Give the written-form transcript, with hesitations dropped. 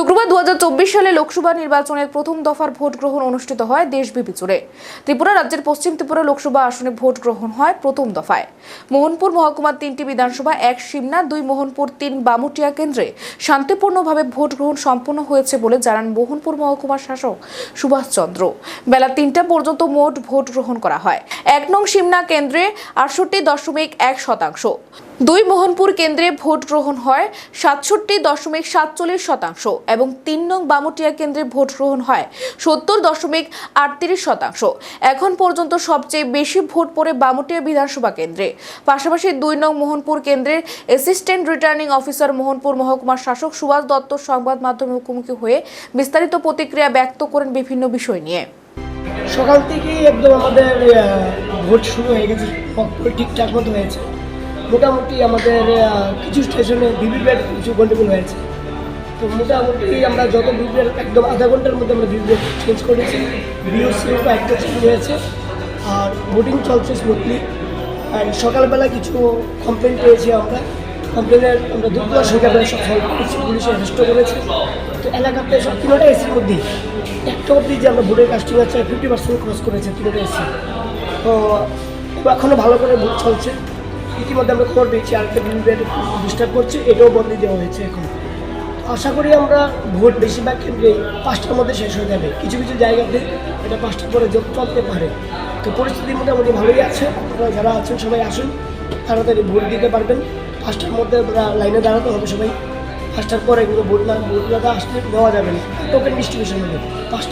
শুক্রবার 2024 সালে লোকসভা নির্বাচনের প্রথম দফার ভোট গ্রহণ অনুষ্ঠিত হয় দেশব্যাপী জুড়ে। ত্রিপুরা রাজ্যের পশ্চিম ত্রিপুরা লোকসভা আসনে ভোট গ্রহণ হয় প্রথম দফায়। মোহনপুর মহকুমার 3টি বিধানসভা, 1 শিমনা, 2 মোহনপুর, 3 বামুটিয়া কেন্দ্রে শান্তিপূর্ণভাবে ভোট গ্রহণ সম্পন্ন হয়েছে বলে জানান মোহনপুর মহকুমার শাসক সুভাষ চন্দ্র। বেলা 3টা পর্যন্ত মোট ভোট গ্রহণ করা হয়। 1 নং শিমনা কেন্দ্রে 68.1%, 2 মোহনপুর কেন্দ্রে ভোট গ্রহণ হয় 67.47% এবং 3 নং বামুটিয়া কেন্দ্রে ভোট গ্রহণ হয় 70.38%। এখন পর্যন্ত সবচেয়ে বেশি ভোট পড়ে বামুটিয়া বিধানসভা কেন্দ্রে। পাশাপাশি 2 নং মোহনপুর কেন্দ্রের অ্যাসিস্ট্যান্ট রিটার্নিং অফিসার মোহনপুর মহকুমার শাসক সুভাষ দত্ত সংবাদ মাধ্যমে মুখোমুখি হয়ে বিস্তারিত প্রতিক্রিয়া ব্যক্ত করেন বিভিন্ন বিষয় নিয়ে। সকাল থেকেই একদম আমাদের ভোট শুরু হয়ে গেছে, ঠিকঠাক মতো হয়েছে। মোটামুটি আমাদের কিছু স্টেশনে ভিভিপ্যাট কিছু গন্ডগোল হয়েছে, তো মোটামুটি আমরা যত ভিভিপ্যাট একদম আধা ঘন্টার মধ্যে আমরা ভিভিপ্যাট চেঞ্জ করেছি। বিওসিও একটা শুরু হয়েছে আর ভোটিং চলছে স্মুথলি। আর সকালবেলা কিছু কমপ্লেন পেয়েছি আমরা দুপুর সকালবেলা সব সলভ করেছি, পুলিশে অ্যারেস্ট করেছে। তো এলাকাতে সব 3টা এসির মধ্যে একটা অবধি যে আমরা ভোটের কাস্টিং আছে 50% ক্রস করেছে 3টা এসি। তো এখনও ভালো করে ভোট চলছে। ইতিমধ্যে আমরা খবর পেয়েছি আর একটা ভিভিপ্যাট ডিস্টার্ব করছে, এটাও বন্ধ দেওয়া হয়েছে। এখন আশা করি আমরা ভোট বেশিরভাগ ক্ষেত্রে 5টার মধ্যে শেষ হয়ে যাবে। কিছু কিছু জায়গাতে এটা 5টার পরে চলতে পারে। তো পরিস্থিতি মোটামুটি ভালোই আছে। আপনারা যারা আছেন সবাই আসুন, তাড়াতাড়ি ভোট দিতে পারবেন। 5টার মধ্যে লাইনে দাঁড়াতে হবে সবাই। 5টার পরে কিন্তু ভোট না আসলে নেওয়া যাবে না, টোকেন ডিস্ট্রিবিউশন হবে।